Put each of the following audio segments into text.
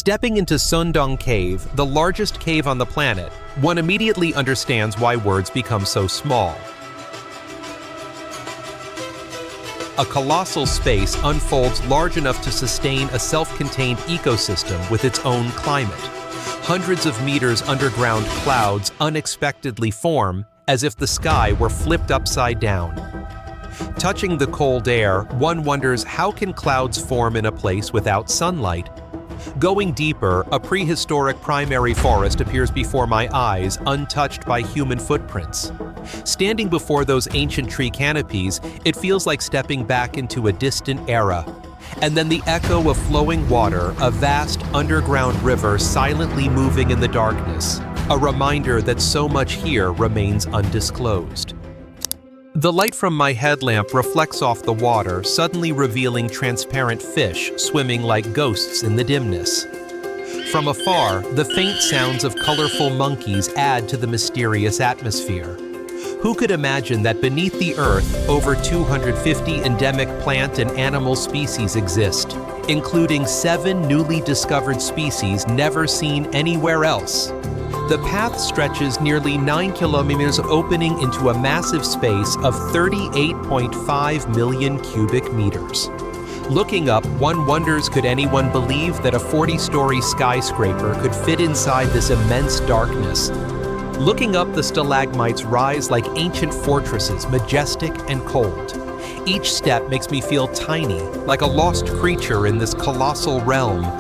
Stepping into Son Doong Cave, the largest cave on the planet, one immediately understands why words become so small. A colossal space unfolds large enough to sustain a self-contained ecosystem with its own climate. Hundreds of meters underground clouds unexpectedly form, as if the sky were flipped upside down. Touching the cold air, one wonders how can clouds form in a place without sunlight? Going deeper, a prehistoric primary forest appears before my eyes, untouched by human footprints. Standing before those ancient tree canopies, it feels like stepping back into a distant era. And then the echo of flowing water, a vast underground river silently moving in the darkness, a reminder that so much here remains undisclosed. The light from my headlamp reflects off the water, suddenly revealing transparent fish swimming like ghosts in the dimness. From afar, the faint sounds of colorful monkeys add to the mysterious atmosphere. Who could imagine that beneath the earth, over 250 endemic plant and animal species exist, including 7 newly discovered species never seen anywhere else? The path stretches nearly 9 kilometers, opening into a massive space of 38.5 million cubic meters. Looking up, one wonders, could anyone believe that a 40-story skyscraper could fit inside this immense darkness? Looking up, the stalagmites rise like ancient fortresses, majestic and cold. Each step makes me feel tiny, like a lost creature in this colossal realm.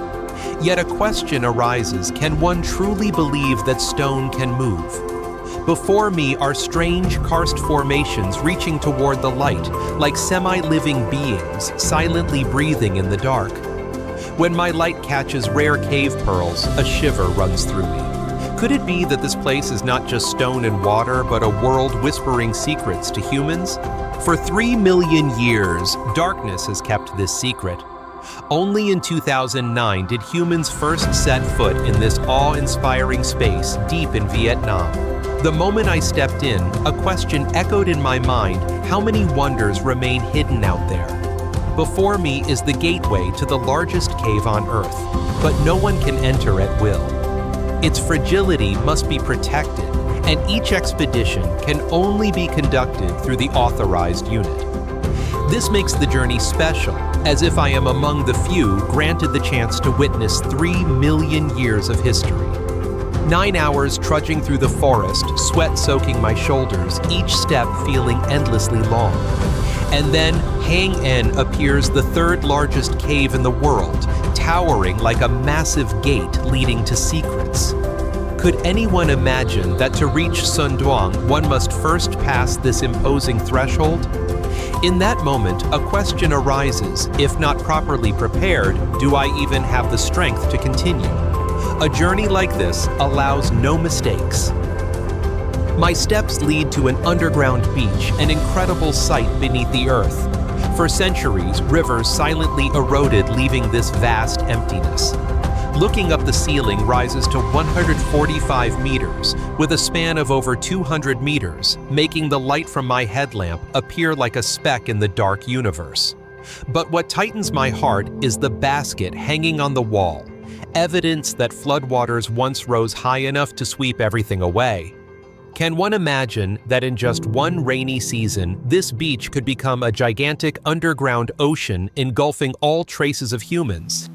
Yet a question arises: can one truly believe that stone can move? Before me are strange karst formations reaching toward the light, like semi-living beings silently breathing in the dark. When my light catches rare cave pearls, a shiver runs through me. Could it be that this place is not just stone and water, but a world whispering secrets to humans? For 3 million years, darkness has kept this secret. Only in 2009 did humans first set foot in this awe-inspiring space deep in Vietnam. The moment I stepped in, a question echoed in my mind: how many wonders remain hidden out there? Before me is the gateway to the largest cave on Earth, but no one can enter at will. Its fragility must be protected, and each expedition can only be conducted through the authorized unit. This makes the journey special, as if I am among the few granted the chance to witness 3 million years of history. 9 hours trudging through the forest, sweat soaking my shoulders, each step feeling endlessly long. And then, Hang En appears, the 3rd largest cave in the world, towering like a massive gate leading to secrets. Could anyone imagine that to reach Son Doong, one must first pass this imposing threshold? In that moment, a question arises: if not properly prepared, do I even have the strength to continue? A journey like this allows no mistakes. My steps lead to an underground beach, an incredible sight beneath the earth. For centuries, rivers silently eroded, leaving this vast emptiness. Looking up, the ceiling rises to 145 meters, with a span of over 200 meters, making the light from my headlamp appear like a speck in the dark universe. But what tightens my heart is the basket hanging on the wall, evidence that floodwaters once rose high enough to sweep everything away. Can one imagine that in just one rainy season, this beach could become a gigantic underground ocean engulfing all traces of humans?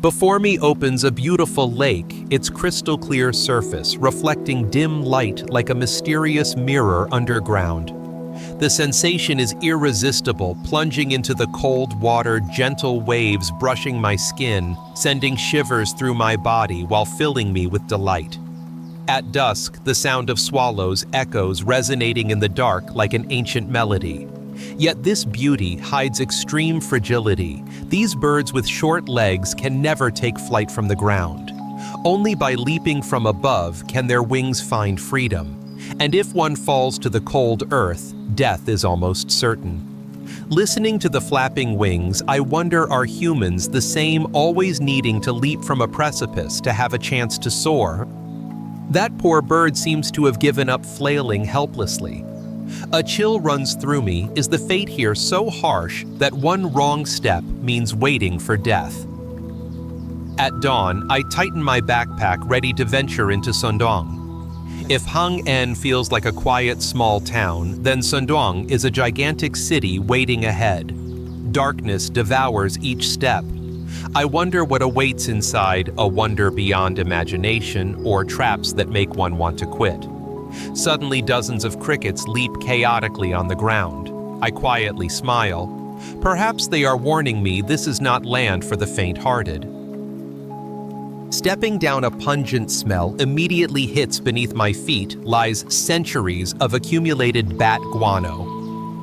Before me opens a beautiful lake, its crystal clear surface reflecting dim light like a mysterious mirror underground. The sensation is irresistible, plunging into the cold water, gentle waves brushing my skin, sending shivers through my body while filling me with delight. At dusk, the sound of swallows echoes, resonating in the dark like an ancient melody. Yet this beauty hides extreme fragility. These birds with short legs can never take flight from the ground. Only by leaping from above can their wings find freedom. And if one falls to the cold earth, death is almost certain. Listening to the flapping wings, I wonder, are humans the same, always needing to leap from a precipice to have a chance to soar? That poor bird seems to have given up, flailing helplessly. A chill runs through me. Is the fate here so harsh that one wrong step means waiting for death? At dawn, I tighten my backpack ready to venture into Son Doong. If Hang En feels like a quiet, small town, then Son Doong is a gigantic city waiting ahead. Darkness devours each step. I wonder what awaits inside, a wonder beyond imagination, or traps that make one want to quit. Suddenly, dozens of crickets leap chaotically on the ground. I quietly smile. Perhaps they are warning me this is not land for the faint-hearted. Stepping down a pungent smell immediately hits beneath my feet lies centuries of accumulated bat guano.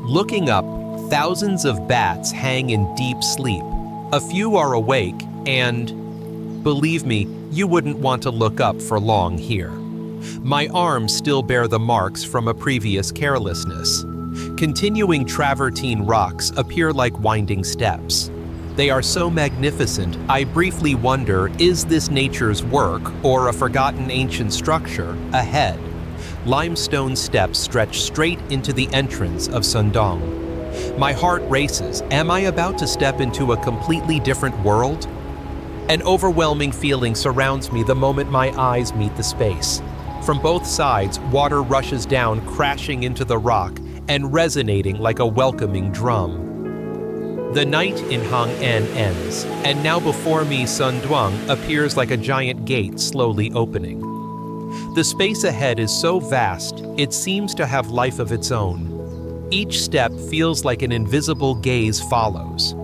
Looking up, thousands of bats hang in deep sleep. A few are awake, and believe me, you wouldn't want to look up for long here. My arms still bear the marks from a previous carelessness. Continuing Travertine rocks appear like winding steps. They are so magnificent, I briefly wonder, is this nature's work or a forgotten ancient structure ahead? Limestone steps stretch straight into the entrance of Son Doong. My heart races. Am I about to step into a completely different world? An overwhelming feeling surrounds me the moment my eyes meet the space. From both sides, water rushes down, crashing into the rock and resonating like a welcoming drum. The night in Hang En ends, and now before me Son Doong appears like a giant gate slowly opening. The space ahead is so vast, it seems to have life of its own. Each step feels like an invisible gaze follows.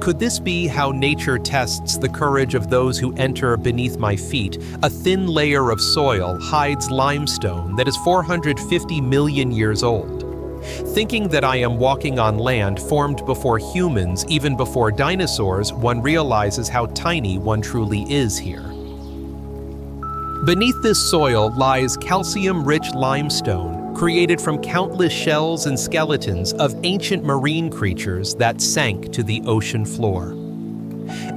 Could this be how nature tests the courage of those who enter beneath my feet? A thin layer of soil hides limestone that is 450 million years old. Thinking that I am walking on land formed before humans, even before dinosaurs, one realizes how tiny one truly is here. Beneath this soil lies calcium-rich limestone, created from countless shells and skeletons of ancient marine creatures that sank to the ocean floor.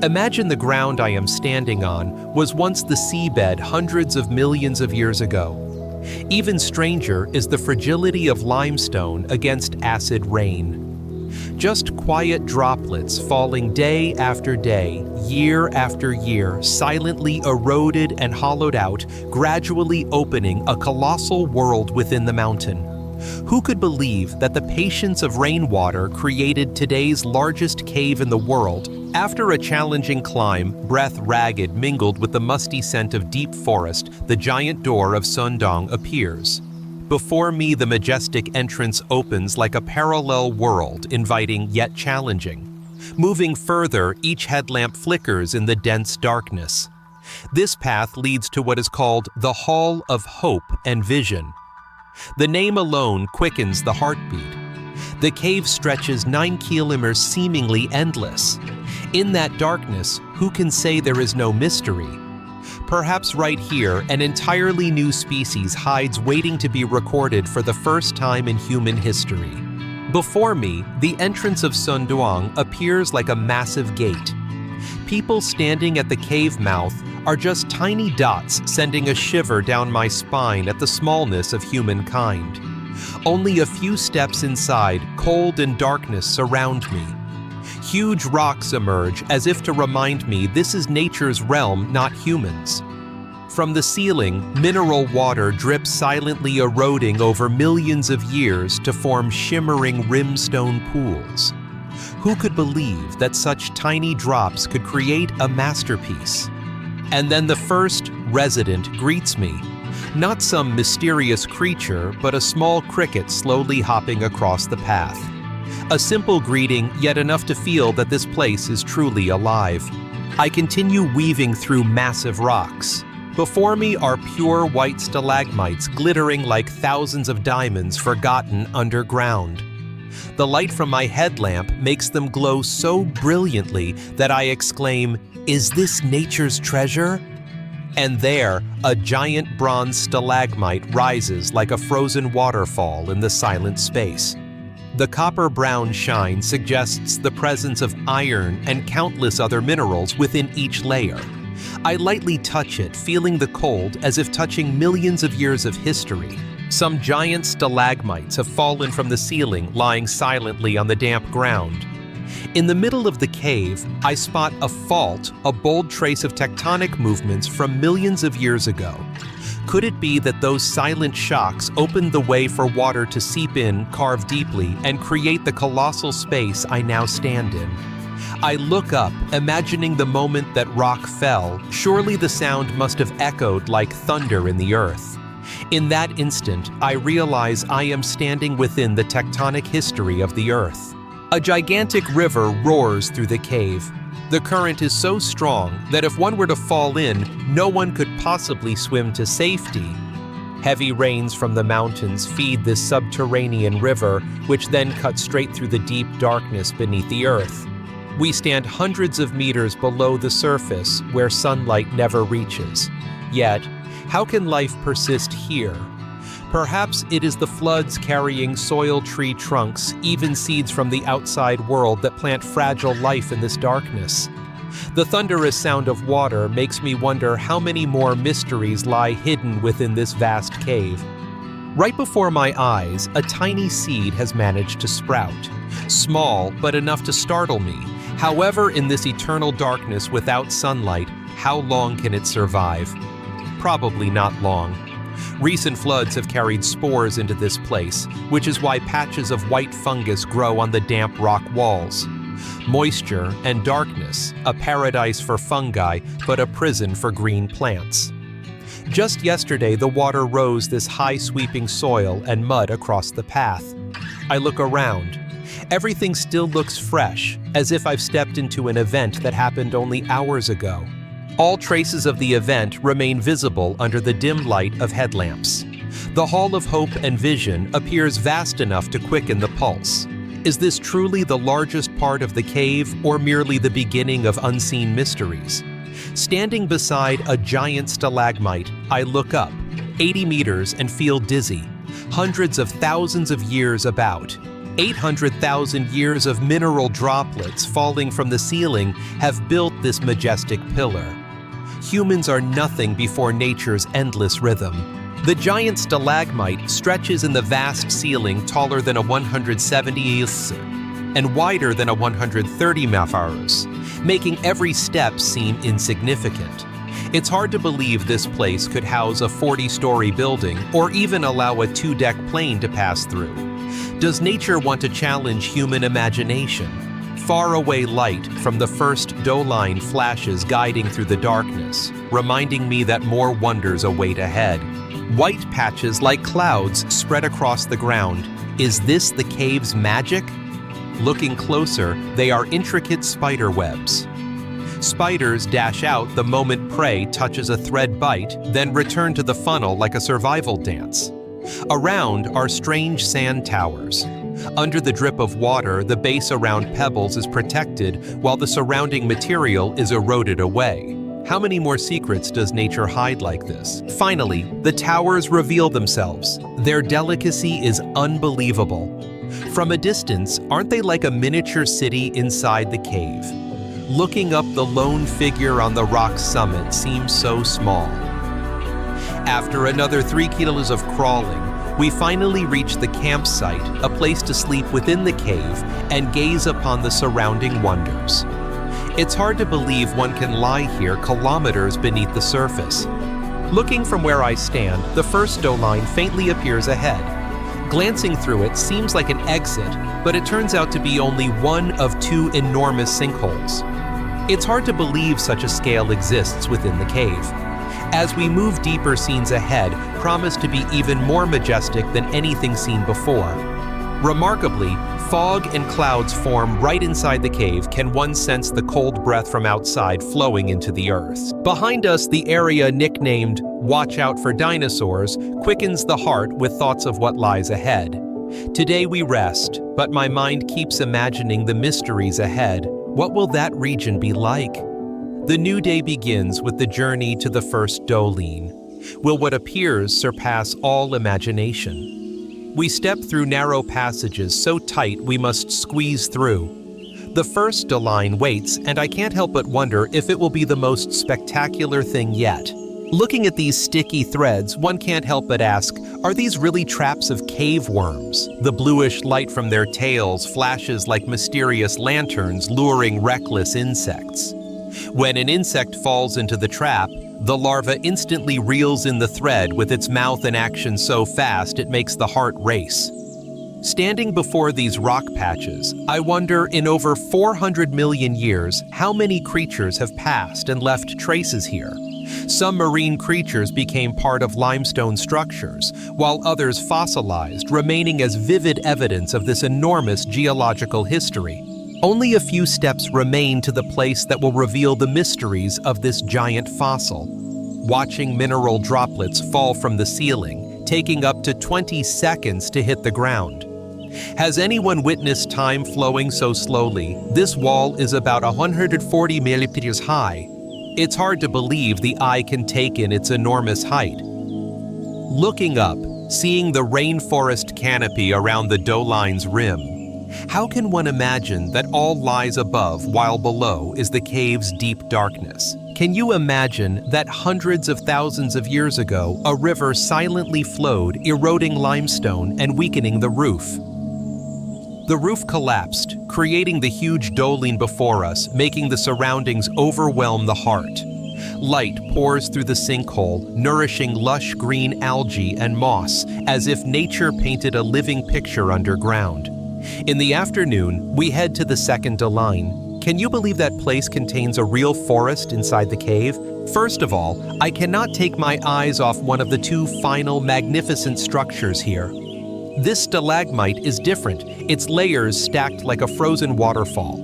Imagine the ground I am standing on was once the seabed hundreds of millions of years ago. Even stranger is the fragility of limestone against acid rain. Just quiet droplets falling day after day, year after year, silently eroded and hollowed out, gradually opening a colossal world within the mountain. Who could believe that the patience of rainwater created today's largest cave in the world? After a challenging climb, breath ragged mingled with the musty scent of deep forest, the giant door of Son Doong appears. Before me, the majestic entrance opens like a parallel world, inviting yet challenging. Moving further, each headlamp flickers in the dense darkness. This path leads to what is called the Hall of Hope and Vision. The name alone quickens the heartbeat. The cave stretches 9 kilometers, seemingly endless. In that darkness, who can say there is no mystery? Perhaps right here, an entirely new species hides waiting to be recorded for the first time in human history. Before me, the entrance of Son Doong appears like a massive gate. People standing at the cave mouth are just tiny dots sending a shiver down my spine at the smallness of humankind. Only a few steps inside, cold and darkness surround me. Huge rocks emerge as if to remind me this is nature's realm, not humans. From the ceiling, mineral water drips silently eroding over millions of years to form shimmering rimstone pools. Who could believe that such tiny drops could create a masterpiece? And then the first resident greets me. Not some mysterious creature, but a small cricket slowly hopping across the path. A simple greeting, yet enough to feel that this place is truly alive. I continue weaving through massive rocks. Before me are pure white stalagmites glittering like thousands of diamonds forgotten underground. The light from my headlamp makes them glow so brilliantly that I exclaim, "Is this nature's treasure?" And there, a giant bronze stalagmite rises like a frozen waterfall in the silent space. The copper-brown shine suggests the presence of iron and countless other minerals within each layer. I lightly touch it, feeling the cold as if touching millions of years of history. Some giant stalagmites have fallen from the ceiling, lying silently on the damp ground. In the middle of the cave, I spot a fault, a bold trace of tectonic movements from millions of years ago. Could it be that those silent shocks opened the way for water to seep in, carve deeply, and create the colossal space I now stand in? I look up, imagining the moment that rock fell. Surely the sound must have echoed like thunder in the earth. In that instant, I realize I am standing within the tectonic history of the earth. A gigantic river roars through the cave. The current is so strong that if one were to fall in, no one could possibly swim to safety. Heavy rains from the mountains feed this subterranean river, which then cuts straight through the deep darkness beneath the earth. We stand hundreds of meters below the surface, where sunlight never reaches. Yet, how can life persist here? Perhaps it is the floods carrying soil tree trunks, even seeds from the outside world that plant fragile life in this darkness. The thunderous sound of water makes me wonder how many more mysteries lie hidden within this vast cave. Right before my eyes, a tiny seed has managed to sprout. Small, but enough to startle me. However, in this eternal darkness without sunlight, how long can it survive? Probably not long. Recent floods have carried spores into this place, which is why patches of white fungus grow on the damp rock walls. Moisture and darkness, a paradise for fungi, but a prison for green plants. Just yesterday, the water rose this high sweeping soil and mud across the path. I look around. Everything still looks fresh, as if I've stepped into an event that happened only hours ago. All traces of the event remain visible under the dim light of headlamps. The Hall of Hope and Vision appears vast enough to quicken the pulse. Is this truly the largest part of the cave, or merely the beginning of unseen mysteries? Standing beside a giant stalagmite, I look up, 80 meters, and feel dizzy. Hundreds of thousands of years about. 800,000 years of mineral droplets falling from the ceiling have built this majestic pillar. Humans are nothing before nature's endless rhythm. The giant stalagmite stretches in the vast ceiling taller than a 170 and wider than a 130 meters, making every step seem insignificant. It's hard to believe this place could house a 40-story building or even allow a 2-deck plane to pass through. Does nature want to challenge human imagination? Faraway light from the first Doline flashes guiding through the darkness, reminding me that more wonders await ahead. White patches like clouds spread across the ground. Is this the cave's magic? Looking closer, they are intricate spider webs. Spiders dash out the moment prey touches a thread bite, then return to the funnel like a survival dance. Around are strange sand towers. Under the drip of water, the base around pebbles is protected while the surrounding material is eroded away. How many more secrets does nature hide like this? Finally, the towers reveal themselves. Their delicacy is unbelievable. From a distance, aren't they like a miniature city inside the cave? Looking up, the lone figure on the rock summit seems so small. After another 3 kilos of crawling, we finally reach the campsite, a place to sleep within the cave and gaze upon the surrounding wonders. It's hard to believe one can lie here kilometers beneath the surface. Looking from where I stand, the first Doline faintly appears ahead. Glancing through it seems like an exit, but it turns out to be only one of 2 enormous sinkholes. It's hard to believe such a scale exists within the cave. As we move deeper, scenes ahead promise to be even more majestic than anything seen before. Remarkably, fog and clouds form right inside the cave. Can one sense the cold breath from outside flowing into the earth? Behind us, the area nicknamed "Watch Out for Dinosaurs" quickens the heart with thoughts of what lies ahead. Today we rest, but my mind keeps imagining the mysteries ahead. What will that region be like? The new day begins with the journey to the first Doline. Will what appears surpass all imagination? We step through narrow passages so tight we must squeeze through. The first Doline waits, and I can't help but wonder if it will be the most spectacular thing yet. Looking at these sticky threads, one can't help but ask, Are these really traps of cave worms? The bluish light from their tails flashes like mysterious lanterns luring reckless insects. When an insect falls into the trap, the larva instantly reels in the thread with its mouth in action so fast it makes the heart race. Standing before these rock patches, I wonder, in over 400 million years, how many creatures have passed and left traces here. Some marine creatures became part of limestone structures, while others fossilized, remaining as vivid evidence of this enormous geological history. Only a few steps remain to the place that will reveal the mysteries of this giant fossil. Watching mineral droplets fall from the ceiling, taking up to 20 seconds to hit the ground. Has anyone witnessed time flowing so slowly? This wall is about 140 millimeters high. It's hard to believe the eye can take in its enormous height. Looking up, seeing the rainforest canopy around the Doline's rim, how can one imagine that all lies above while below is the cave's deep darkness? Can you imagine that hundreds of thousands of years ago, a river silently flowed, eroding limestone and weakening the roof? The roof collapsed, creating the huge Doline before us, making the surroundings overwhelm the heart. Light pours through the sinkhole, nourishing lush green algae and moss, as if nature painted a living picture underground. In the afternoon, we head to the second Doline. Can you believe that place contains a real forest inside the cave? First of all, I cannot take my eyes off one of the two final magnificent structures here. This stalagmite is different, its layers stacked like a frozen waterfall.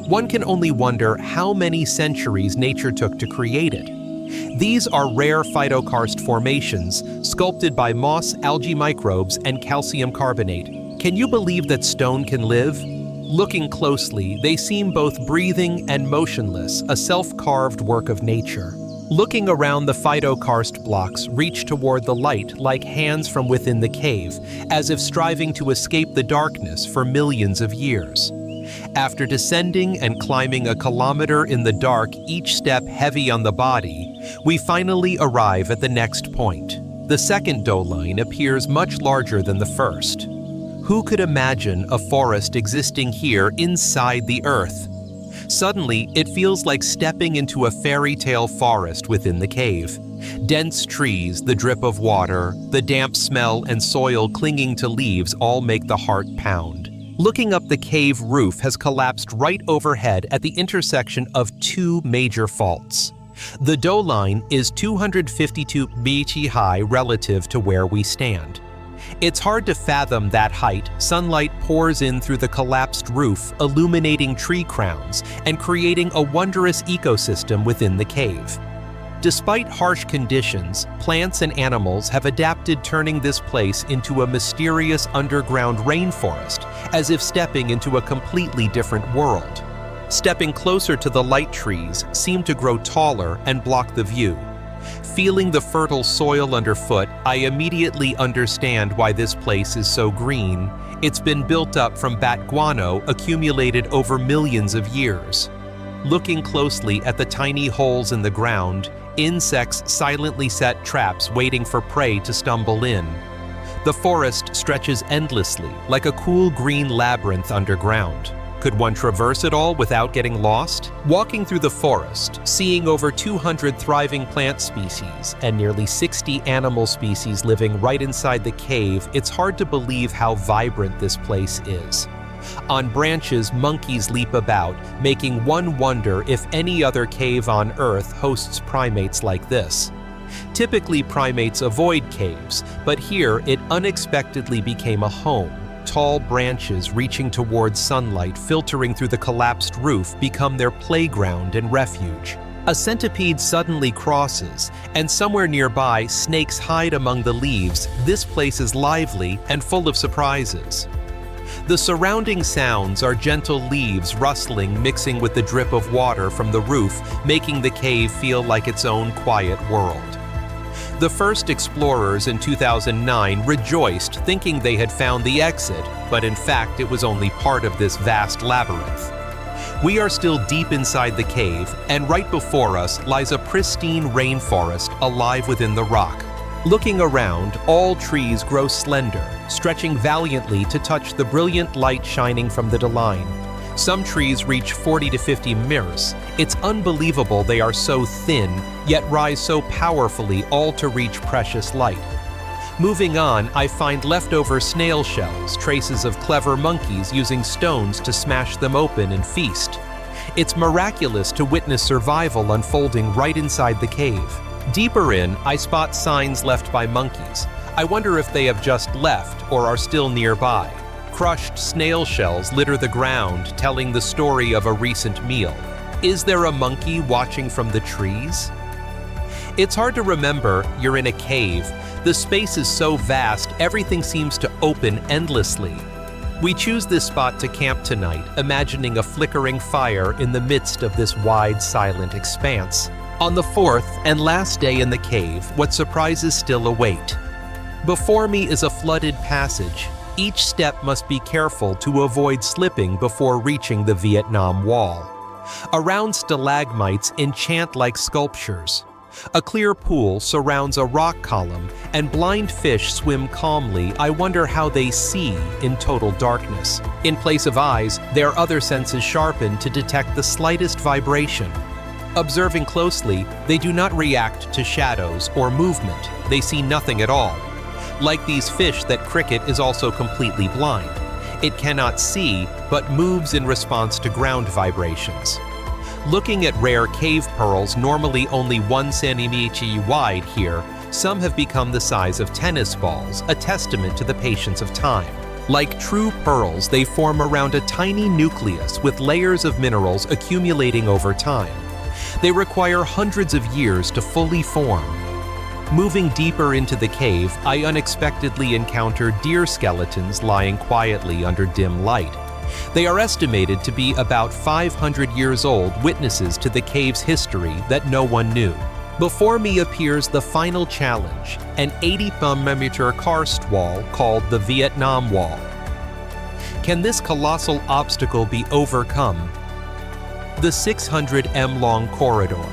One can only wonder how many centuries nature took to create it. These are rare Phytokarst formations, sculpted by moss, algae microbes, and calcium carbonate. Can you believe that stone can live? Looking closely, they seem both breathing and motionless, a self-carved work of nature. Looking around, the Phytokarst blocks reach toward the light like hands from within the cave, as if striving to escape the darkness for millions of years. After descending and climbing a kilometer in the dark, each step heavy on the body, we finally arrive at the next point. The second Doline appears much larger than the first. Who could imagine a forest existing here inside the earth? Suddenly, it feels like stepping into a fairy tale forest within the cave. Dense trees, the drip of water, the damp smell and soil clinging to leaves all make the heart pound. Looking up, the cave roof has collapsed right overhead at the intersection of two major faults. The Doline is 252 meters high relative to where we stand. It's hard to fathom that height. Sunlight pours in through the collapsed roof, illuminating tree crowns and creating a wondrous ecosystem within the cave. Despite harsh conditions, plants and animals have adapted, turning this place into a mysterious underground rainforest, as if stepping into a completely different world. Stepping closer to the light, trees seem to grow taller and block the view. Feeling the fertile soil underfoot, I immediately understand why this place is so green. It's been built up from bat guano accumulated over millions of years. Looking closely at the tiny holes in the ground, insects silently set traps waiting for prey to stumble in. The forest stretches endlessly, like a cool green labyrinth underground. Could one traverse it all without getting lost? Walking through the forest, seeing over 200 thriving plant species and nearly 60 animal species living right inside the cave, it's hard to believe how vibrant this place is. On branches, monkeys leap about, making one wonder if any other cave on Earth hosts primates like this. Typically, primates avoid caves, but here it unexpectedly became a home. Tall branches reaching towards sunlight filtering through the collapsed roof become their playground and refuge. A centipede suddenly crosses, and somewhere nearby, snakes hide among the leaves. This place is lively and full of surprises. The surrounding sounds are gentle leaves rustling, mixing with the drip of water from the roof, making the cave feel like its own quiet world. The first explorers in 2009 rejoiced, thinking they had found the exit, but in fact it was only part of this vast labyrinth. We are still deep inside the cave, and right before us lies a pristine rainforest alive within the rock. Looking around, all trees grow slender, stretching valiantly to touch the brilliant light shining from the Doline. Some trees reach 40 to 50 mirs. It's unbelievable they are so thin, yet rise so powerfully, all to reach precious light. Moving on, I find leftover snail shells, traces of clever monkeys using stones to smash them open and feast. It's miraculous to witness survival unfolding right inside the cave. Deeper in, I spot signs left by monkeys. I wonder if they have just left or are still nearby. Crushed snail shells litter the ground, telling the story of a recent meal. Is there a monkey watching from the trees? It's hard to remember you're in a cave. The space is so vast, everything seems to open endlessly. We choose this spot to camp tonight, imagining a flickering fire in the midst of this wide, silent expanse. On the fourth and last day in the cave, what surprises still await. Before me is a flooded passage. Each step must be careful to avoid slipping before reaching the Vietnam Wall. Around stalagmites enchant like sculptures. A clear pool surrounds a rock column, and blind fish swim calmly. I wonder how they see in total darkness. In place of eyes, their other senses sharpen to detect the slightest vibration. Observing closely, they do not react to shadows or movement. They see nothing at all. Like these fish, that cricket is also completely blind. It cannot see, but moves in response to ground vibrations. Looking at rare cave pearls, normally only 1 centimeter wide here, some have become the size of tennis balls, a testament to the patience of time. Like true pearls, they form around a tiny nucleus with layers of minerals accumulating over time. They require hundreds of years to fully form. Moving deeper into the cave, I unexpectedly encounter deer skeletons lying quietly under dim light. They are estimated to be about 500 years old, witnesses to the cave's history that no one knew. Before me appears the final challenge, an 80-millimeter karst wall called the Vietnam Wall. Can this colossal obstacle be overcome? The 600-m-long corridor.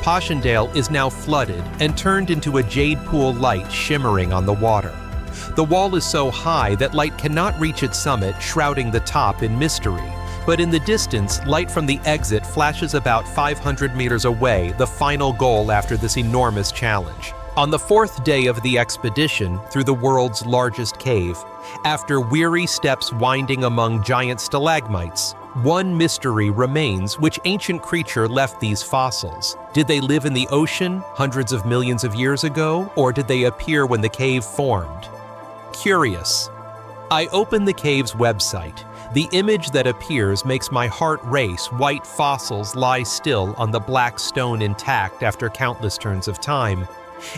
Passchendaele is now flooded and turned into a jade pool light shimmering on the water. The wall is so high that light cannot reach its summit, shrouding the top in mystery. But in the distance, light from the exit flashes about 500 meters away, the final goal after this enormous challenge. On the fourth day of the expedition through the world's largest cave, after weary steps winding among giant stalagmites, one mystery remains: which ancient creature left these fossils? Did they live in the ocean hundreds of millions of years ago, or did they appear when the cave formed? Curious. I open the cave's website. The image that appears makes my heart race. White fossils lie still on the black stone intact after countless turns of time.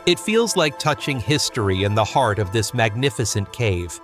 It feels like touching history in the heart of this magnificent cave.